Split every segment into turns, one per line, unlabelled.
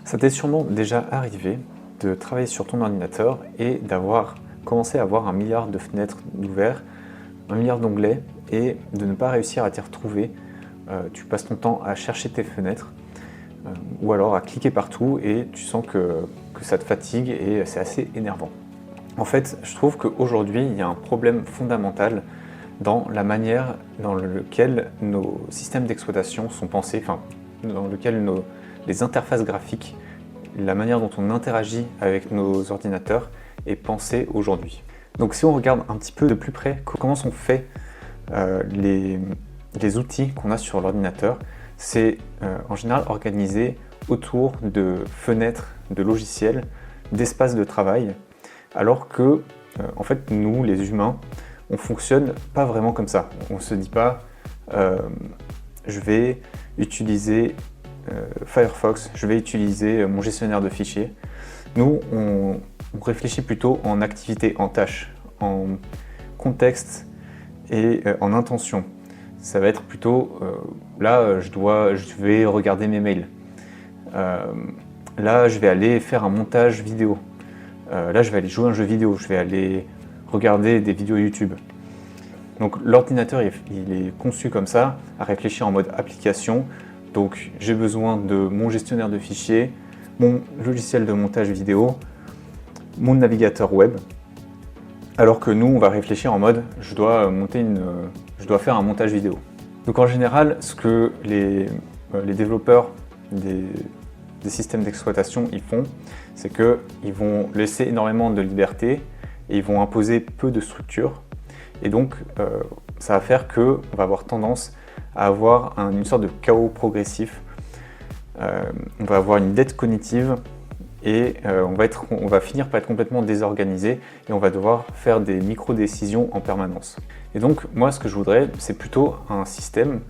Ça t'est sûrement déjà arrivé de travailler sur ton ordinateur et d'avoir commencé à avoir un milliard de fenêtres ouvertes, un milliard d'onglets et de ne pas réussir à t'y retrouver. Tu passes ton temps à chercher tes fenêtres ou alors à cliquer partout et tu sens que ça te fatigue et c'est assez énervant. En fait, je trouve qu'aujourd'hui, il y a un problème fondamental dans la manière dans laquelle nos systèmes d'exploitation sont pensés, enfin, dans lequel les interfaces graphiques, la manière dont on interagit avec nos ordinateurs est pensée aujourd'hui. Donc si on regarde un petit peu de plus près comment sont faits les outils qu'on a sur l'ordinateur, c'est en général organisé autour de fenêtres, de logiciels, d'espaces de travail, alors que en fait nous les humains on fonctionne pas vraiment comme ça. On se dit pas je vais utiliser Firefox, je vais utiliser mon gestionnaire de fichiers. Nous on réfléchit plutôt en activité, en tâche, en contexte et en intention. Ça va être plutôt là je vais regarder mes mails. Là je vais aller faire un montage vidéo. Là je vais aller jouer à un jeu vidéo, je vais aller regarder des vidéos YouTube. Donc l'ordinateur il est conçu comme ça, à réfléchir en mode application. Donc j'ai besoin de mon gestionnaire de fichiers, mon logiciel de montage vidéo, mon navigateur web. Alors que nous on va réfléchir en mode je dois faire un montage vidéo. Donc en général ce que les développeurs des systèmes d'exploitation ils font, c'est qu'ils vont laisser énormément de liberté et ils vont imposer peu de structure. Et donc ça va faire qu'on va avoir tendance à avoir une sorte de chaos progressif. On va avoir une dette cognitive et on va finir par être complètement désorganisé et on va devoir faire des micro-décisions en permanence. Et donc moi ce que je voudrais, c'est plutôt un système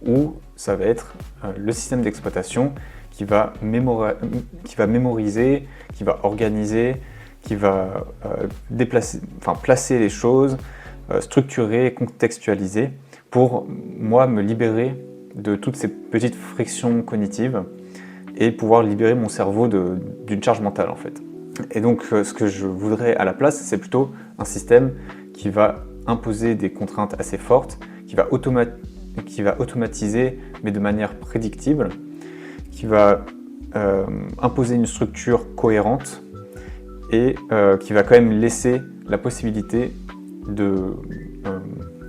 où ça va être le système d'exploitation qui va mémoriser, qui va organiser, qui va placer les choses, structurer, contextualiser, pour moi me libérer de toutes ces petites frictions cognitives et pouvoir libérer mon cerveau d'une charge mentale en fait. Et donc ce que je voudrais à la place, c'est plutôt un système qui va imposer des contraintes assez fortes, qui va automatiser mais de manière prédictible, qui va imposer une structure cohérente et qui va quand même laisser la possibilité de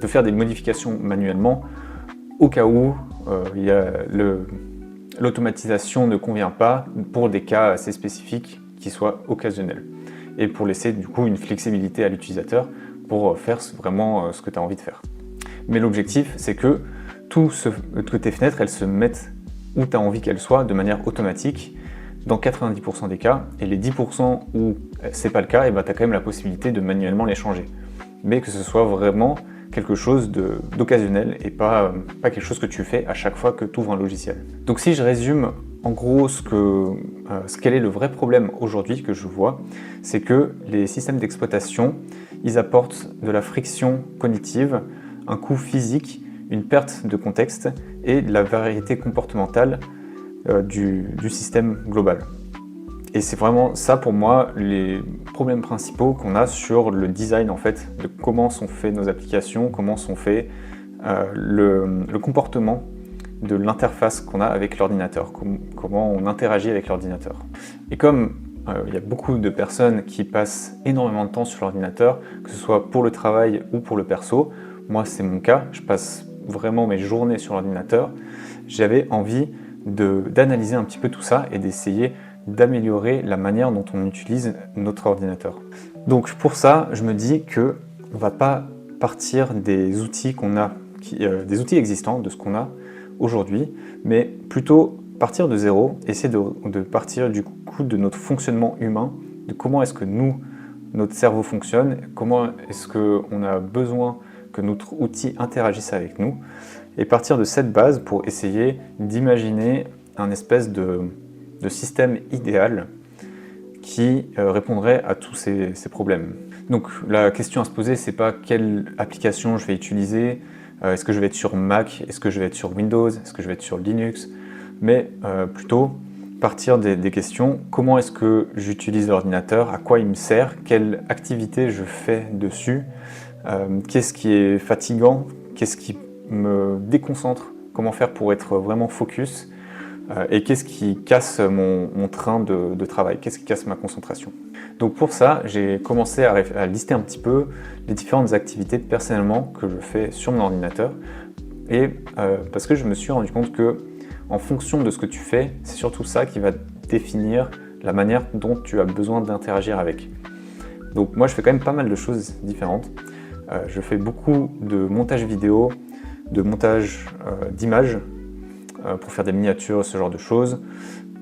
faire des modifications manuellement au cas où l'automatisation ne convient pas pour des cas assez spécifiques qui soient occasionnels et pour laisser du coup une flexibilité à l'utilisateur pour faire vraiment ce que tu as envie de faire. Mais l'objectif c'est que tes fenêtres elles se mettent où tu as envie qu'elles soient de manière automatique dans 90% des cas, et les 10% où c'est pas le cas, tu as quand même la possibilité de manuellement les changer. Mais que ce soit vraiment quelque chose d'occasionnel et pas quelque chose que tu fais à chaque fois que tu ouvres un logiciel. Donc si je résume en gros quel est le vrai problème aujourd'hui que je vois, c'est que les systèmes d'exploitation, ils apportent de la friction cognitive, un coût physique, une perte de contexte et de la variété comportementale du système global. Et c'est vraiment ça pour moi les problèmes principaux qu'on a sur le design en fait, de comment sont faites nos applications, comment sont faits le comportement de l'interface qu'on a avec l'ordinateur, comment on interagit avec l'ordinateur. Et comme il y a beaucoup de personnes qui passent énormément de temps sur l'ordinateur, que ce soit pour le travail ou pour le perso, moi c'est mon cas, je passe vraiment mes journées sur l'ordinateur, j'avais envie d'analyser un petit peu tout ça et d'essayer d'améliorer la manière dont on utilise notre ordinateur. Donc pour ça, je me dis que on va pas partir des outils qu'on a, des outils existants, de ce qu'on a aujourd'hui, mais plutôt partir de zéro, essayer de partir du coup de notre fonctionnement humain, de comment est-ce que notre cerveau fonctionne, comment est-ce qu'on a besoin que notre outil interagisse avec nous, et partir de cette base pour essayer d'imaginer un espèce de système idéal qui répondrait à tous ces problèmes. Donc la question à se poser, c'est pas quelle application je vais utiliser, est-ce que je vais être sur Mac, est-ce que je vais être sur Windows, est-ce que je vais être sur Linux, mais plutôt partir des questions. Comment est-ce que j'utilise l'ordinateur? À quoi il me sert? Quelle activité je fais dessus? Qu'est-ce qui est fatigant? Qu'est-ce qui me déconcentre? Comment faire pour être vraiment focus? Et qu'est-ce qui casse mon train de travail? Qu'est-ce qui casse ma concentration? Donc pour ça, j'ai commencé à lister un petit peu les différentes activités personnellement que je fais sur mon ordinateur. Et parce que je me suis rendu compte que en fonction de ce que tu fais, c'est surtout ça qui va définir la manière dont tu as besoin d'interagir avec. Donc moi, je fais quand même pas mal de choses différentes. Je fais beaucoup de montage vidéo, de montage d'images pour faire des miniatures, ce genre de choses.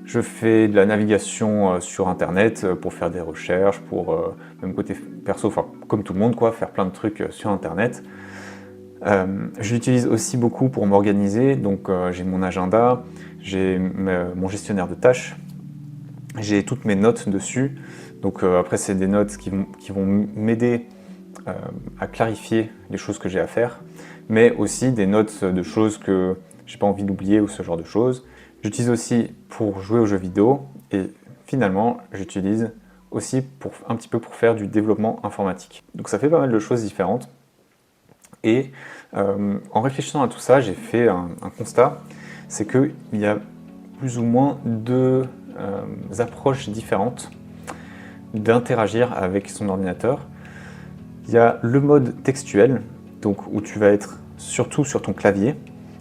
Je fais de la navigation sur Internet pour faire des recherches, pour même côté perso, enfin comme tout le monde, quoi, faire plein de trucs sur Internet. Je l'utilise aussi beaucoup pour m'organiser, donc j'ai mon agenda, j'ai mon gestionnaire de tâches, j'ai toutes mes notes dessus. Donc après, c'est des notes qui vont m'aider à clarifier les choses que j'ai à faire, mais aussi des notes de choses que j'ai pas envie d'oublier ou ce genre de choses. J'utilise aussi pour jouer aux jeux vidéo et finalement j'utilise aussi un petit peu pour faire du développement informatique. Donc ça fait pas mal de choses différentes et en réfléchissant à tout ça, j'ai fait un constat, c'est qu'il y a plus ou moins deux approches différentes d'interagir avec son ordinateur. Il y a le mode textuel, donc où tu vas être surtout sur ton clavier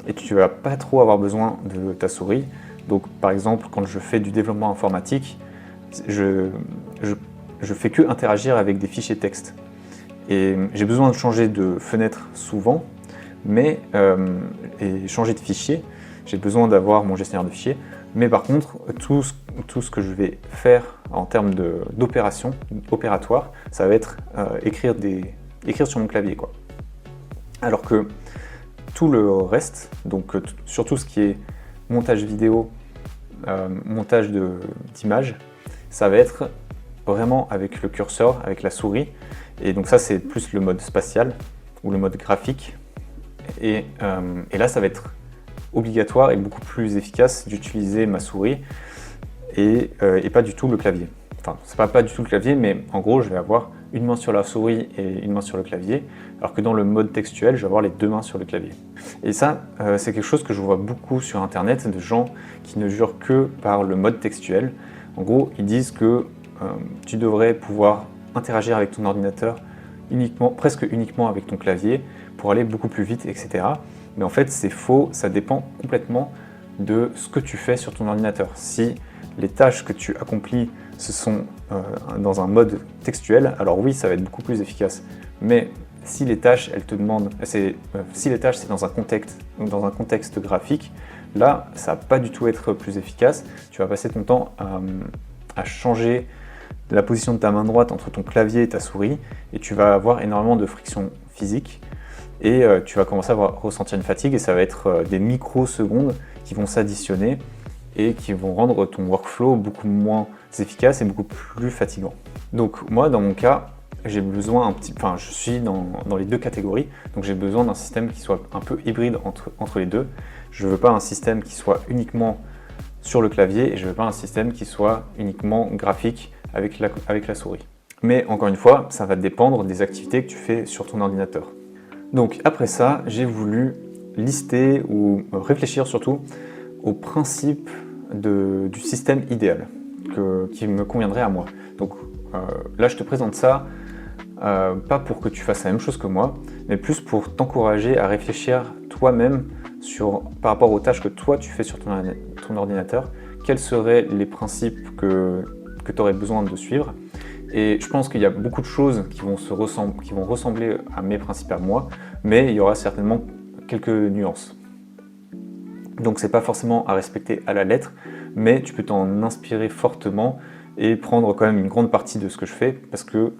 et tu vas pas trop avoir besoin de ta souris. Donc par exemple, quand je fais du développement informatique, je fais que interagir avec des fichiers texte. Et j'ai besoin de changer de fenêtre souvent, et changer de fichier. J'ai besoin d'avoir mon gestionnaire de fichiers. Mais par contre, tout ce que je vais faire en termes d'opération opératoire, ça va être écrire sur mon clavier, quoi. Alors que tout le reste, donc sur tout ce qui est montage vidéo, montage d'images, ça va être vraiment avec le curseur, avec la souris. Et donc ça, c'est plus le mode spatial ou le mode graphique. Et là, ça va être obligatoire et beaucoup plus efficace d'utiliser ma souris et pas du tout le clavier. Enfin, c'est pas du tout le clavier, mais en gros, je vais avoir une main sur la souris et une main sur le clavier, alors que dans le mode textuel, je vais avoir les deux mains sur le clavier. Et ça, c'est quelque chose que je vois beaucoup sur Internet, de gens qui ne jurent que par le mode textuel. En gros, ils disent que tu devrais pouvoir interagir avec ton ordinateur presque uniquement avec ton clavier pour aller beaucoup plus vite, etc. Mais en fait, c'est faux, ça dépend complètement de ce que tu fais sur ton ordinateur. Si les tâches que tu accomplis ce sont dans un mode textuel, alors oui, ça va être beaucoup plus efficace. Mais si les tâches, elles te demandent, si les tâches c'est dans un contexte graphique, là, ça va pas du tout être plus efficace. Tu vas passer ton temps à changer la position de ta main droite entre ton clavier et ta souris, et tu vas avoir énormément de friction physique, et tu vas commencer à ressentir une fatigue, et ça va être des microsecondes qui vont s'additionner et qui vont rendre ton workflow beaucoup moins efficace et beaucoup plus fatigant. Donc moi, dans mon cas, j'ai besoin je suis dans les deux catégories, donc j'ai besoin d'un système qui soit un peu hybride entre les deux. Je ne veux pas un système qui soit uniquement sur le clavier et je ne veux pas un système qui soit uniquement graphique avec la souris. Mais encore une fois, ça va dépendre des activités que tu fais sur ton ordinateur. Donc après ça, j'ai voulu lister ou réfléchir surtout aux principes du système idéal qui me conviendrait à moi. Donc là, je te présente ça pas pour que tu fasses la même chose que moi, mais plus pour t'encourager à réfléchir toi-même par rapport aux tâches que toi tu fais sur ton ordinateur, quels seraient les principes que tu aurais besoin de suivre. Et je pense qu'il y a beaucoup de choses qui vont ressembler à mes principes à moi, mais il y aura certainement quelques nuances. Donc c'est pas forcément à respecter à la lettre, mais tu peux t'en inspirer fortement et prendre quand même une grande partie de ce que je fais, parce que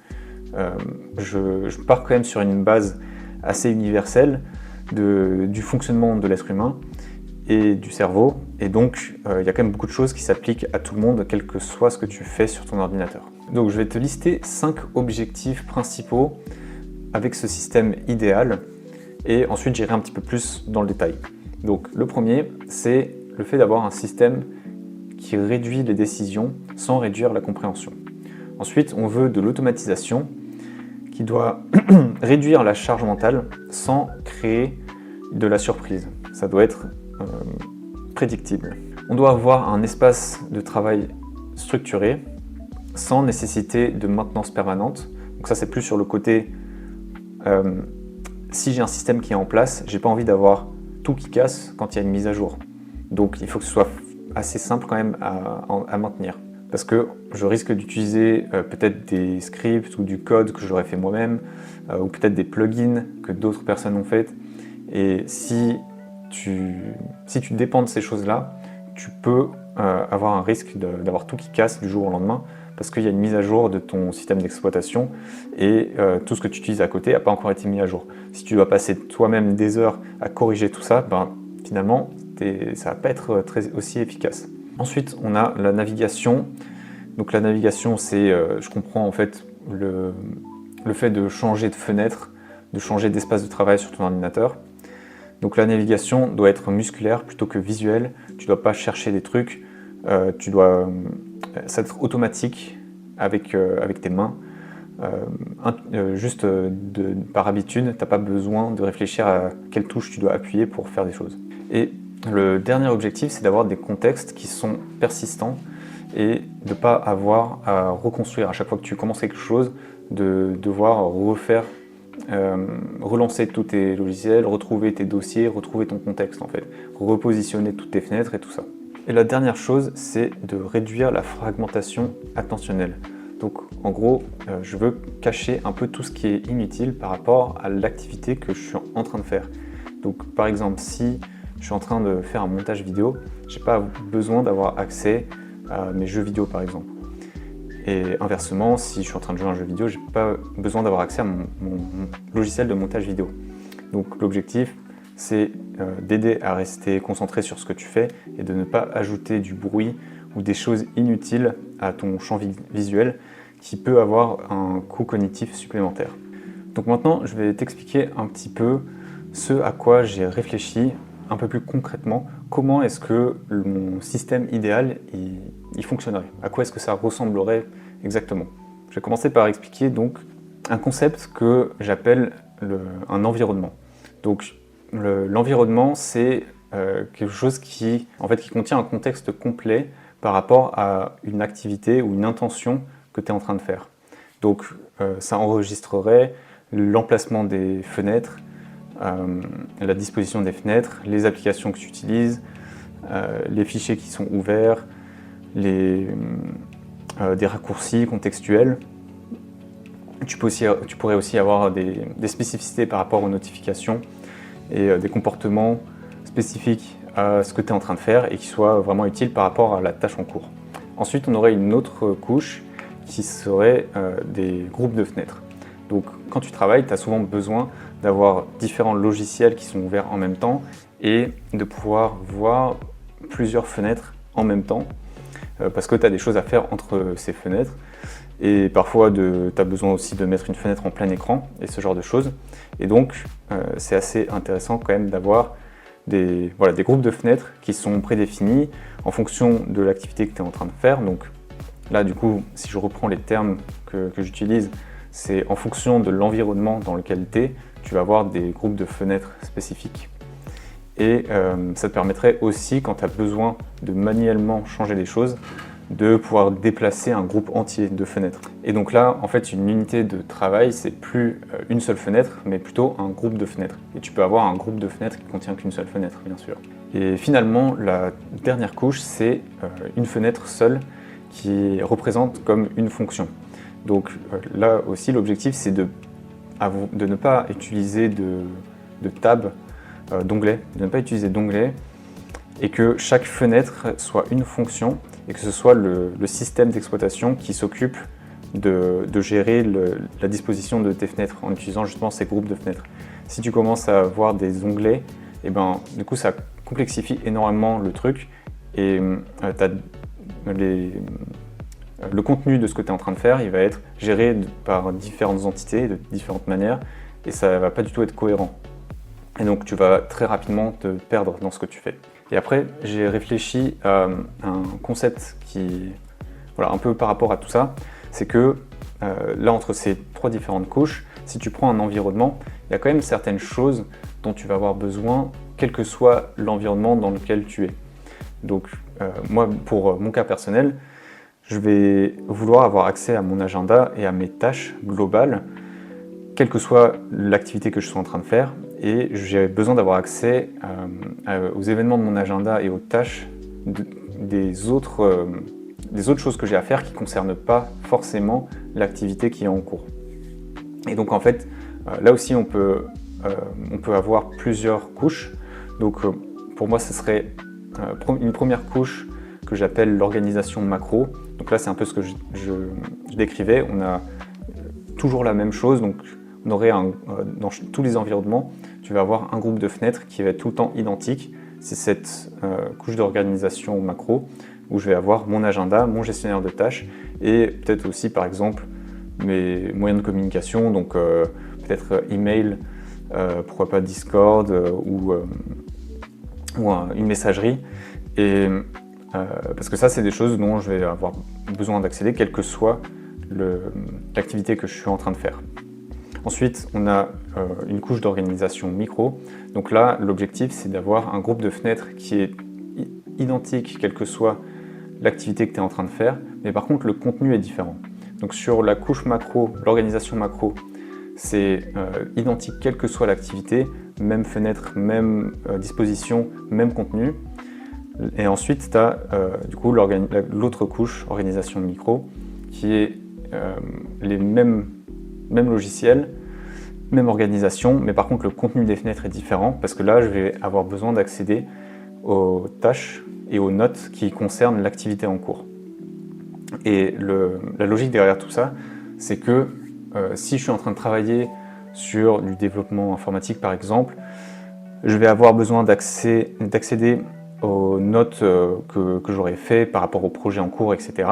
je pars quand même sur une base assez universelle du fonctionnement de l'être humain et du cerveau, et donc il y a quand même beaucoup de choses qui s'appliquent à tout le monde, quel que soit ce que tu fais sur ton ordinateur. Donc je vais te lister 5 objectifs principaux avec ce système idéal, et ensuite j'irai un petit peu plus dans le détail. Donc le premier, c'est le fait d'avoir un système qui réduit les décisions sans réduire la compréhension. Ensuite, on veut de l'automatisation qui doit réduire la charge mentale sans créer de la surprise. Ça doit être prédictible. On doit avoir un espace de travail structuré sans nécessité de maintenance permanente. Donc ça, c'est plus sur le côté si j'ai un système qui est en place, j'ai pas envie d'avoir tout qui casse quand il y a une mise à jour. Donc il faut que ce soit assez simple quand même à maintenir. Parce que je risque d'utiliser peut-être des scripts ou du code que j'aurais fait moi-même, ou peut-être des plugins que d'autres personnes ont fait. Et si tu dépends de ces choses-là, tu peux avoir un risque d'avoir tout qui casse du jour au lendemain, parce qu'il y a une mise à jour de ton système d'exploitation et tout ce que tu utilises à côté n'a pas encore été mis à jour. Si tu dois passer toi-même des heures à corriger tout ça, finalement, ça ne va pas être aussi efficace. Ensuite, on a la navigation. Donc la navigation, c'est, je comprends en fait le fait de changer de fenêtre, de changer d'espace de travail sur ton ordinateur. Donc la navigation doit être musculaire plutôt que visuelle. Tu ne dois pas chercher des trucs, ça doit être automatique avec tes mains. Juste par habitude, tu n'as pas besoin de réfléchir à quelle touche tu dois appuyer pour faire des choses. Et le dernier objectif, c'est d'avoir des contextes qui sont persistants et de ne pas avoir à reconstruire à chaque fois que tu commences quelque chose, de devoir relancer tous tes logiciels, retrouver tes dossiers, retrouver ton contexte en fait, repositionner toutes tes fenêtres et tout ça. Et la dernière chose, c'est de réduire la fragmentation attentionnelle. Donc en gros, je veux cacher un peu tout ce qui est inutile par rapport à l'activité que je suis en train de faire. Donc par exemple, si je suis en train de faire un montage vidéo, je n'ai pas besoin d'avoir accès à mes jeux vidéo par exemple. Et inversement, si je suis en train de jouer à un jeu vidéo, je n'ai pas besoin d'avoir accès à mon logiciel de montage vidéo. Donc l'objectif, c'est d'aider à rester concentré sur ce que tu fais et de ne pas ajouter du bruit ou des choses inutiles à ton champ visuel qui peut avoir un coût cognitif supplémentaire. Donc maintenant, je vais t'expliquer un petit peu ce à quoi j'ai réfléchi un peu plus concrètement. Comment est-ce que mon système idéal il fonctionnerait? À quoi est-ce que ça ressemblerait exactement? Je vais commencer par expliquer donc un concept que j'appelle un environnement. Donc l'environnement, c'est quelque chose qui contient un contexte complet par rapport à une activité ou une intention que tu es en train de faire. Donc ça enregistrerait l'emplacement des fenêtres, la disposition des fenêtres, les applications que tu utilises, les fichiers qui sont ouverts, des raccourcis contextuels. Tu pourrais aussi avoir des spécificités par rapport aux notifications et des comportements spécifiques à ce que tu es en train de faire et qui soient vraiment utiles par rapport à la tâche en cours. Ensuite, on aurait une autre couche qui serait des groupes de fenêtres. Donc quand tu travailles, tu as souvent besoin d'avoir différents logiciels qui sont ouverts en même temps et de pouvoir voir plusieurs fenêtres en même temps parce que tu as des choses à faire entre ces fenêtres et parfois tu as besoin aussi de mettre une fenêtre en plein écran et ce genre de choses. Et donc c'est assez intéressant quand même d'avoir des groupes de fenêtres qui sont prédéfinis en fonction de l'activité que tu es en train de faire. Donc là du coup, si je reprends les termes que j'utilise, c'est en fonction de l'environnement dans lequel tu vas avoir des groupes de fenêtres spécifiques. Et ça te permettrait aussi, quand tu as besoin de manuellement changer les choses, de pouvoir déplacer un groupe entier de fenêtres. Et donc là, en fait, une unité de travail, c'est plus une seule fenêtre, mais plutôt un groupe de fenêtres. Et tu peux avoir un groupe de fenêtres qui contient qu'une seule fenêtre, bien sûr. Et finalement, la dernière couche, c'est une fenêtre seule qui représente comme une fonction. Donc là aussi, l'objectif, c'est de ne pas utiliser de tab, d'onglets, de ne pas utiliser d'onglets et que chaque fenêtre soit une fonction et que ce soit le système d'exploitation qui s'occupe de gérer la disposition de tes fenêtres en utilisant justement ces groupes de fenêtres. Si tu commences à avoir des onglets, et du coup ça complexifie énormément le truc et le contenu de ce que tu es en train de faire, il va être géré par différentes entités, de différentes manières, et ça ne va pas du tout être cohérent. Et donc tu vas très rapidement te perdre dans ce que tu fais. Et après, j'ai réfléchi à un concept qui, voilà, un peu par rapport à tout ça, c'est que là, entre ces 3 différentes couches, si tu prends un environnement, il y a quand même certaines choses dont tu vas avoir besoin, quel que soit l'environnement dans lequel tu es. Donc, moi, pour mon cas personnel, je vais vouloir avoir accès à mon agenda et à mes tâches globales, quelle que soit l'activité que je suis en train de faire, et j'ai besoin d'avoir accès aux événements de mon agenda et aux tâches des autres choses que j'ai à faire qui ne concernent pas forcément l'activité qui est en cours. Et donc en fait, là aussi on peut avoir plusieurs couches. Donc pour moi, ce serait une première couche que j'appelle l'organisation macro. Donc là, c'est un peu ce que je décrivais. On a toujours la même chose. Donc on aurait dans tous les environnements, tu vas avoir un groupe de fenêtres qui va être tout le temps identique. C'est cette couche d'organisation macro où je vais avoir mon agenda, mon gestionnaire de tâches et peut-être aussi par exemple mes moyens de communication, donc peut-être email, pourquoi pas Discord ou une messagerie. Et parce que ça, c'est des choses dont je vais avoir besoin d'accéder, quelle que soit l'activité que je suis en train de faire. Ensuite, on a une couche d'organisation micro. Donc là, l'objectif, c'est d'avoir un groupe de fenêtres qui est identique, quelle que soit l'activité que tu es en train de faire, mais par contre, le contenu est différent. Donc sur la couche macro, l'organisation macro, c'est identique, quelle que soit l'activité, même fenêtre, même disposition, même contenu. Et ensuite, tu as du coup l'autre couche, organisation micro, qui est les mêmes logiciels, même organisation, mais par contre le contenu des fenêtres est différent parce que là je vais avoir besoin d'accéder aux tâches et aux notes qui concernent l'activité en cours. Et la logique derrière tout ça, c'est que si je suis en train de travailler sur du développement informatique par exemple, je vais avoir besoin d'accéder aux notes que j'aurais fait par rapport au projet en cours, etc.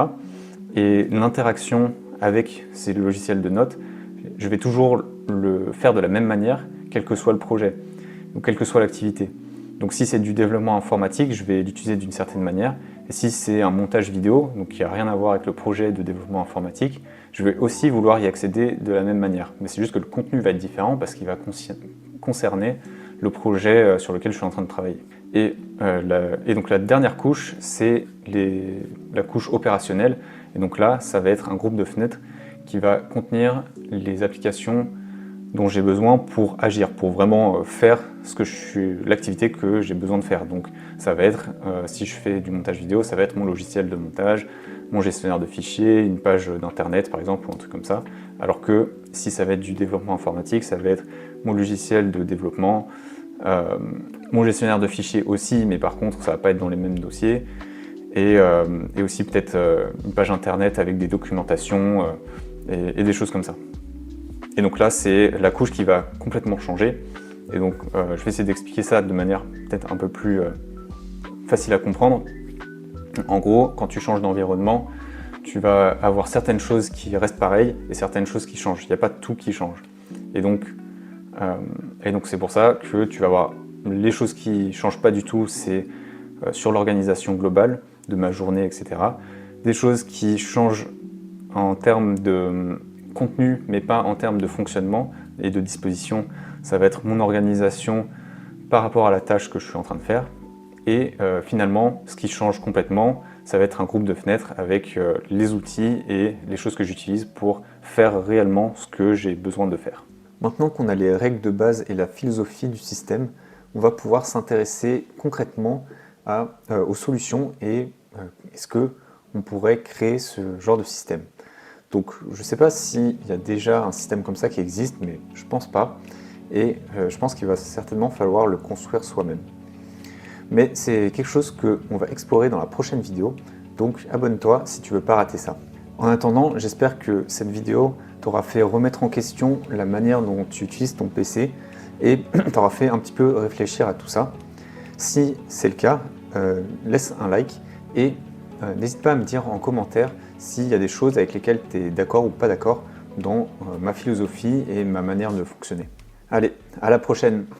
Et l'interaction avec ces logiciels de notes, je vais toujours le faire de la même manière, quel que soit le projet, ou quelle que soit l'activité. Donc si c'est du développement informatique, je vais l'utiliser d'une certaine manière. Et si c'est un montage vidéo, donc qui n'a rien à voir avec le projet de développement informatique, je vais aussi vouloir y accéder de la même manière. Mais c'est juste que le contenu va être différent parce qu'il va concerner le projet sur lequel je suis en train de travailler. Et donc la dernière couche, c'est la couche opérationnelle. Et donc là, ça va être un groupe de fenêtres qui va contenir les applications dont j'ai besoin pour agir, pour vraiment faire l'activité que j'ai besoin de faire. Donc ça va être, si je fais du montage vidéo, ça va être mon logiciel de montage, mon gestionnaire de fichiers, une page d'internet par exemple, ou un truc comme ça. Alors que si ça va être du développement informatique, ça va être mon logiciel de développement, mon gestionnaire de fichiers aussi, mais par contre ça va pas être dans les mêmes dossiers, et aussi peut-être une page internet avec des documentations et des choses comme ça. Et donc là, c'est la couche qui va complètement changer. Et donc, je vais essayer d'expliquer ça de manière peut-être un peu plus facile à comprendre. En gros, quand tu changes d'environnement, tu vas avoir certaines choses qui restent pareilles et certaines choses qui changent. Il n'y a pas tout qui change. Et donc c'est pour ça que tu vas avoir les choses qui ne changent pas du tout, c'est sur l'organisation globale de ma journée, etc. Des choses qui changent en termes de contenu, mais pas en termes de fonctionnement et de disposition. Ça va être mon organisation par rapport à la tâche que je suis en train de faire. Et finalement, ce qui change complètement, ça va être un groupe de fenêtres avec les outils et les choses que j'utilise pour faire réellement ce que j'ai besoin de faire. Maintenant qu'on a les règles de base et la philosophie du système, on va pouvoir s'intéresser concrètement aux solutions et est-ce qu'on pourrait créer ce genre de système. Donc je ne sais pas s'il y a déjà un système comme ça qui existe, mais je ne pense pas. Et je pense qu'il va certainement falloir le construire soi-même. Mais c'est quelque chose qu'on va explorer dans la prochaine vidéo, donc abonne-toi si tu ne veux pas rater ça. En attendant, j'espère que cette vidéo t'aura fait remettre en question la manière dont tu utilises ton PC et t'aura fait un petit peu réfléchir à tout ça. Si c'est le cas, laisse un like et n'hésite pas à me dire en commentaire s'il y a des choses avec lesquelles tu es d'accord ou pas d'accord dans ma philosophie et ma manière de fonctionner. Allez, à la prochaine!